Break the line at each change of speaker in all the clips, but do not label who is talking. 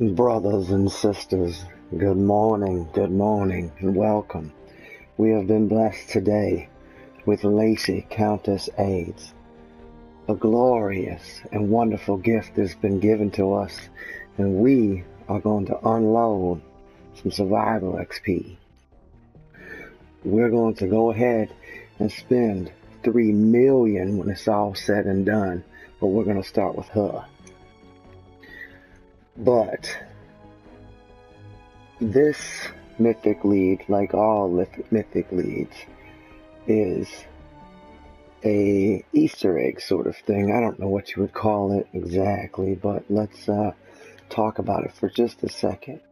Brothers and sisters, good morning, and welcome. We have been blessed today with Lacey, Countess AIDS. A glorious and wonderful gift has been given to us, and we are going to unload some survival XP. We're going to go ahead and spend 3 million when it's all said and done, but we're going to start with her. But this mythic lead, like all mythic leads, is a Easter egg sort of thing. I don't know what you would call it exactly, but let's talk about it for just a second.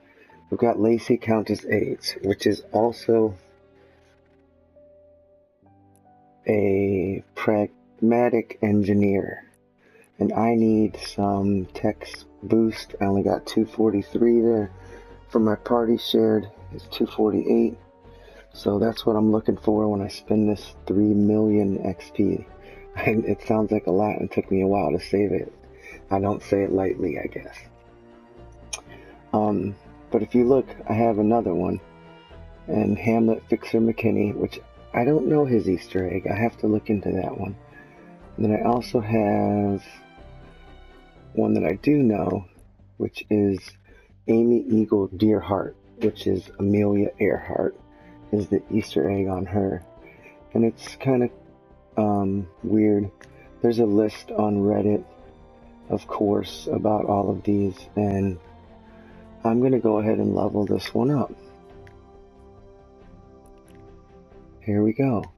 We've got Lacey, Countess AIDS, which is also a pragmatic engineer, and I need some text boost. I only got 243 there. For my party shared, it's 248. So that's what I'm looking for when I spend this 3 million XP. And it sounds like a lot, and it took me a while to save it. I don't say it lightly, I guess. But if you look, I have another one, and Hamlet Fixer McKinney, which I don't know his Easter egg. I have to look into that one. And then I also have one that I do know, which is Amy Eagle Deerheart, which is Amelia Earhart, is the Easter egg on her. And it's kind of weird. There's a list on Reddit, of course, about all of these, and I'm going to go ahead and level this one up. Here we go.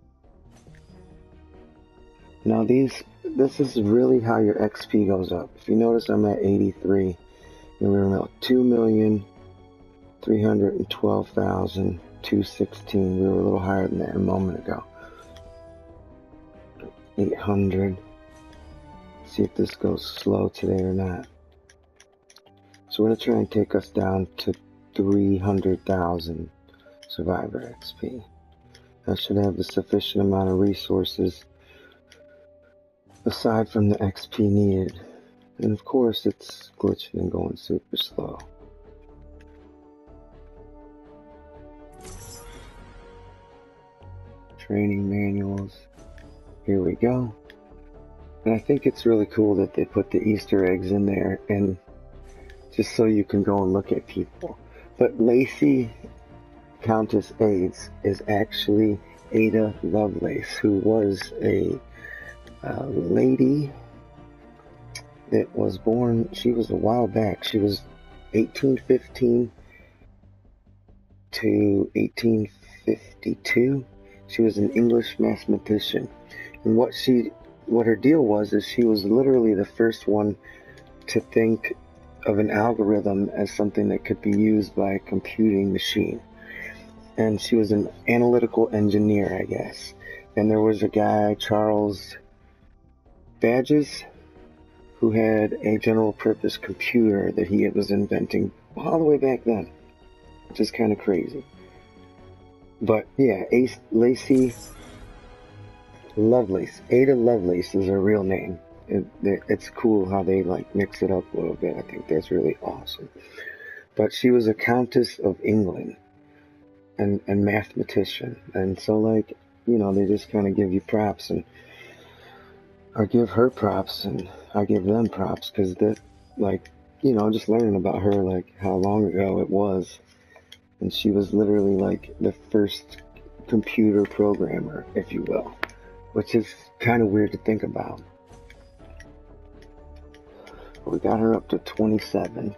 Now this is really how your XP goes up. If you notice, I'm at 83, and we were at 2,312,216. We were a little higher than that a moment ago. 800. See if this goes slow today or not. So we're going to try and take us down to 300,000 survivor XP. I should have a sufficient amount of resources aside from the XP needed. And of course it's glitching and going super slow. Training manuals. Here we go. And I think it's really cool that they put the Easter eggs in there, and just so you can go and look at people. But Lacey Countess AIDS is actually Ada Lovelace, who was a lady that was born, she was a while back. She was 1815 to 1852. She was an English mathematician. And what her deal was is she was literally the first one to think of an algorithm as something that could be used by a computing machine. And she was an analytical engineer, I guess. And there was a guy, Charles Babbage, who had a general purpose computer that he was inventing all the way back then, which is kind of crazy. But yeah, Lacey Lovelace, Ada Lovelace is her real name. It's cool how they like mix it up a little bit. I think that's really awesome. But she was a Countess of England and mathematician, and so like, you know, they just kind of give you props, and I give her props and I give them props, because that, like, you know, just learning about her, like how long ago it was, and she was literally like the first computer programmer, if you will, which is kind of weird to think about. But we got her up to 27,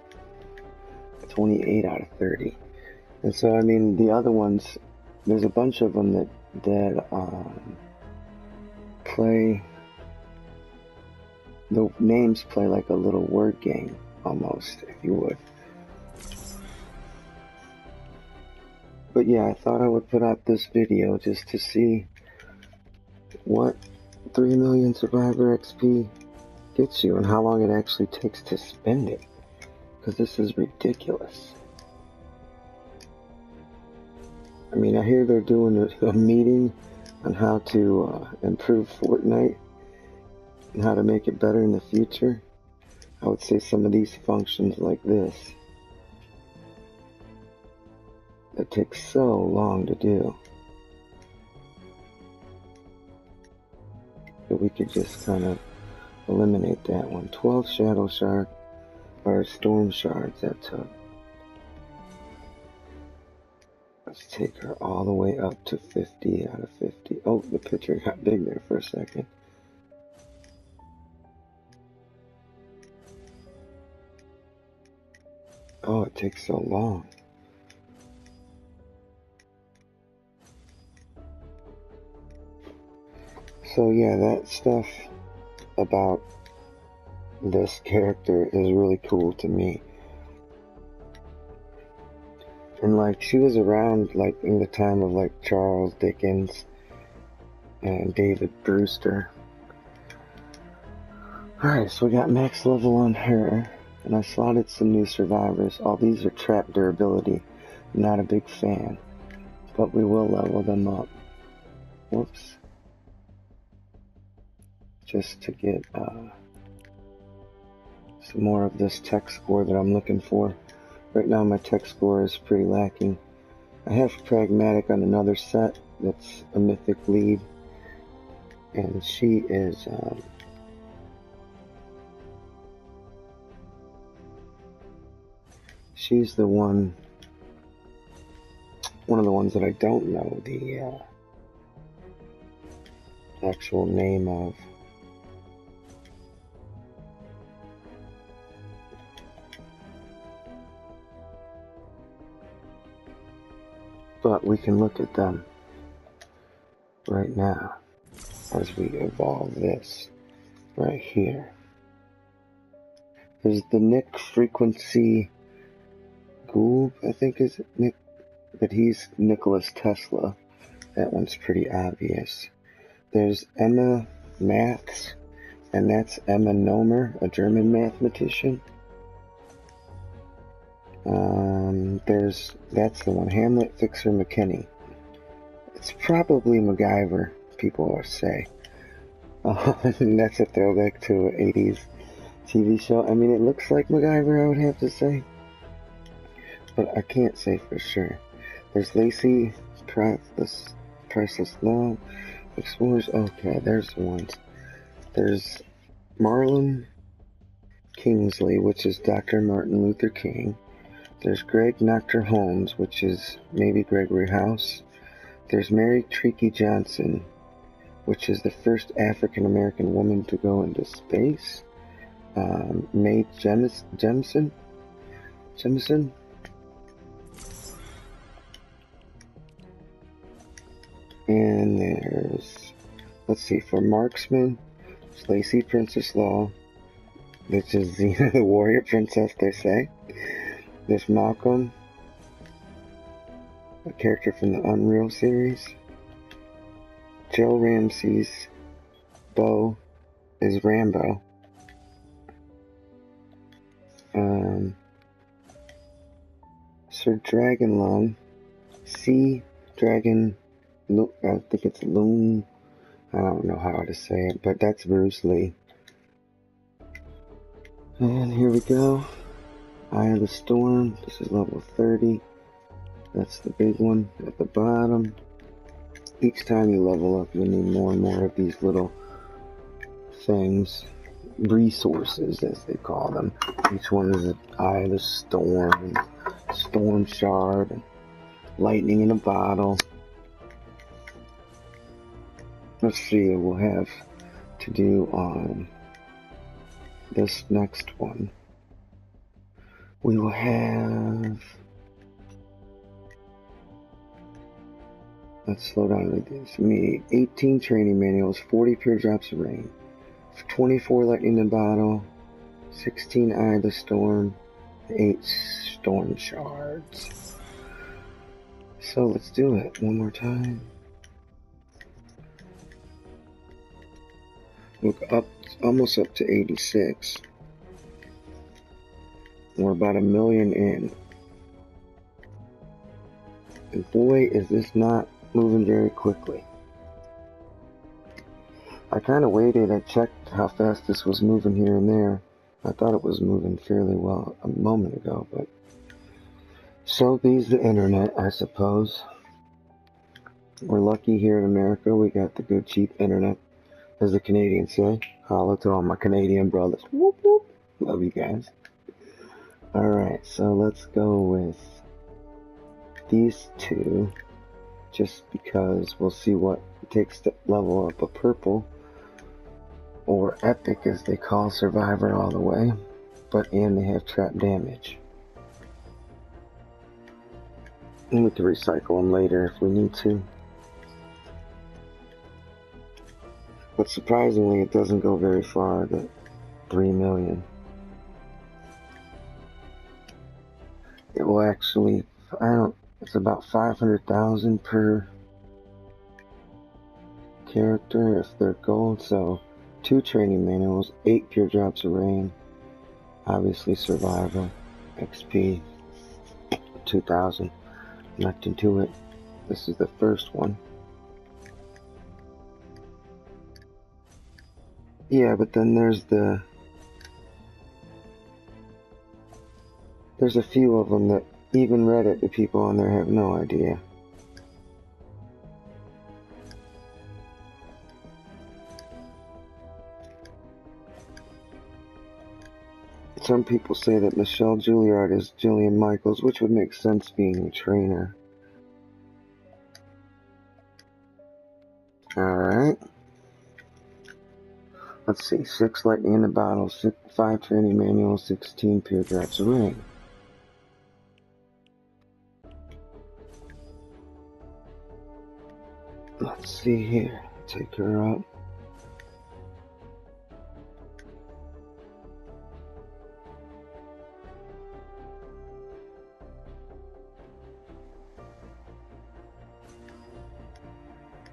28 out of 30. And so, I mean, the other ones, there's a bunch of them that play, the names play like a little word game, almost, if you would. But yeah, I thought I would put out this video just to see what 3 million survivor XP gets you, and how long it actually takes to spend it, because this is ridiculous. I mean, I hear they're doing a meeting on how to improve Fortnite and how to make it better in the future. I would say some of these functions like this That takes so long to do. But we could just kind of eliminate that one. 12 shadow shard, or storm shards that took. Let's take her all the way up to 50 out of 50. Oh, the picture got big there for a second. Oh, it takes so long. So yeah, that stuff about this character is really cool to me. And like, she was around like in the time of like Charles Dickens and David Brewster. Alright, so we got max level on her, and I slotted some new survivors. All these are trap durability. I'm not a big fan, but we will level them up. Whoops. Just to get some more of this tech score that I'm looking for. Right now my tech score is pretty lacking. I have Pragmatic on another set that's a mythic lead, and she is she's the one of the ones that I don't know the actual name of. But we can look at them right now as we evolve this right here. There's the Nick Frequency Goob, I think is Nick, but he's Nicholas Tesla. That one's pretty obvious. There's Emma Maths, and that's Emma Nomer, a German mathematician. That's the one, Hamlet Fixer McKinney. It's probably MacGyver, people say. And that's a throwback to an 80s TV show. I mean, it looks like MacGyver, I would have to say, but I can't say for sure. There's Lacey Priceless Love, Explorers. Okay, there's the ones. There's Marlon Kingsley, which is Dr. Martin Luther King. There's Greg Noctor Holmes, which is maybe Gregory House. There's Mary Tricky Johnson, which is the first African American woman to go into space. Mae Jemison. And there's, let's see, for Marksman, it's Lacey Princess Law, which is Xena the Warrior Princess, they say. There's Malcolm, a character from the Unreal series. Joe Ramsey's Bo is Rambo. Sir Dragonlung, Sea Dragon, I think it's Loon, I don't know how to say it, but that's Bruce Lee. And here we go. Eye of the Storm, this is level 30. That's the big one at the bottom. Each time you level up, you need more and more of these little things. Resources, as they call them. Each one is an Eye of the Storm, and Storm Shard, and Lightning in a Bottle. Let's see what we'll have to do on this next one. We will have, let's slow down with this. We need 18 training manuals, 40 pure drops of rain, 24 lightning in a bottle, 16 Eye of the Storm, 8 storm shards. So let's do it one more time. Look up, almost up to 86. We're about 1 million in. And boy, is this not moving very quickly. I kind of waited, I checked how fast this was moving here and there. I thought it was moving fairly well a moment ago, but So be's the internet, I suppose. We're lucky here in America, we got the good cheap internet, as the Canadians say. Holla to all my Canadian brothers. Whoop whoop. Love you guys. Alright, so let's go with these two, just because we'll see what it takes to level up a purple, or epic as they call Survivor all the way, and they have trap damage. And we can recycle them later if we need to. But surprisingly, it doesn't go very far, the 3 million. It will actually, it's about 500,000 per character if they're gold, so 2 training manuals, 8 pure drops of rain, obviously survival, XP, 2,000, nothing to it. This is the first one. Yeah, but then there's a few of them that even Reddit, the people on there have no idea. Some people say that Michelle Juilliard is Jillian Michaels, which would make sense being a trainer. Alright. Let's see, 6 lightning in the bottle, 5 training manuals, 16 pure drops of rain. Let's see here, take her up.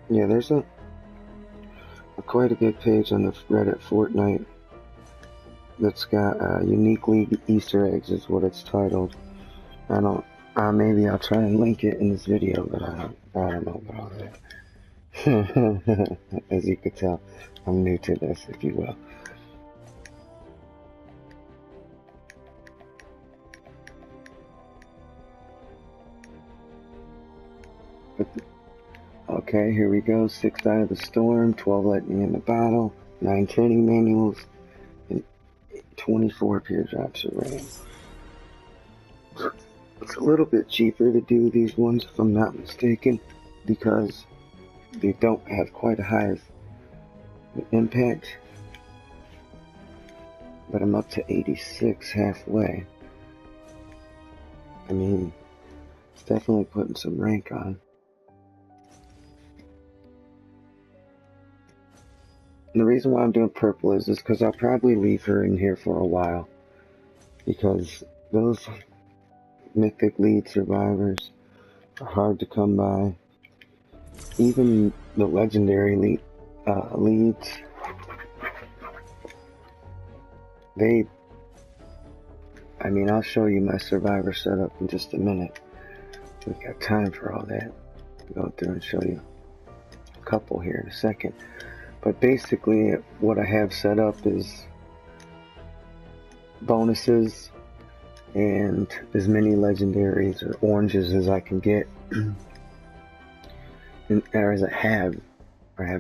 Yeah, there's quite a good page on the Reddit Fortnite that's got unique league Easter eggs is what it's titled. I don't, maybe I'll try and link it in this video, but I don't know about all that. As you could tell, I'm new to this, if you will. Okay, here we go. 6 Eye of the Storm, 12 lightning in the bottle, 9 training manuals, and 24 pure drops of rain. It's a little bit cheaper to do these ones, if I'm not mistaken, because they don't have quite a high impact. But I'm up to 86 halfway. I mean, it's definitely putting some rank on. And the reason why I'm doing purple is because I'll probably leave her in here for a while. Because those mythic lead survivors are hard to come by. Even the legendary leads, I'll show you my survivor setup in just a minute. We've got time for all that. I'll go through and show you a couple here in a second. But basically, what I have set up is bonuses and as many legendaries or oranges as I can get, or as I have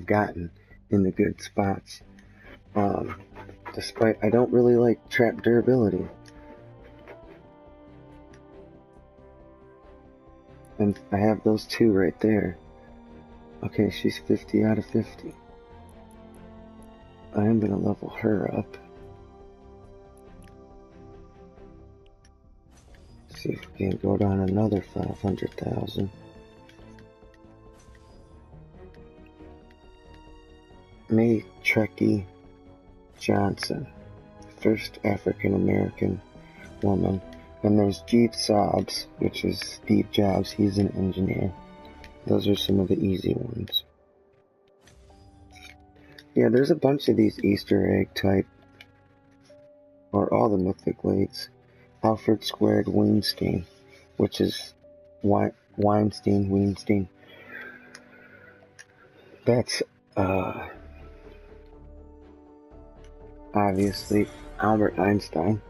gotten in the good spots. Despite I don't really like trap durability. And I have those 2 right there. Okay, she's 50 out of 50. I am going to level her up. See if we can go down another 500,000. May Trekkie Johnson, first African American woman. And there's Steve Jobs, which is Steve Jobs, he's an engineer. Those are some of the easy ones. Yeah, there's a bunch of these Easter egg type, or all the mythic leads. Alfred Squared Weinstein, which is Weinstein. That's, obviously Albert Einstein.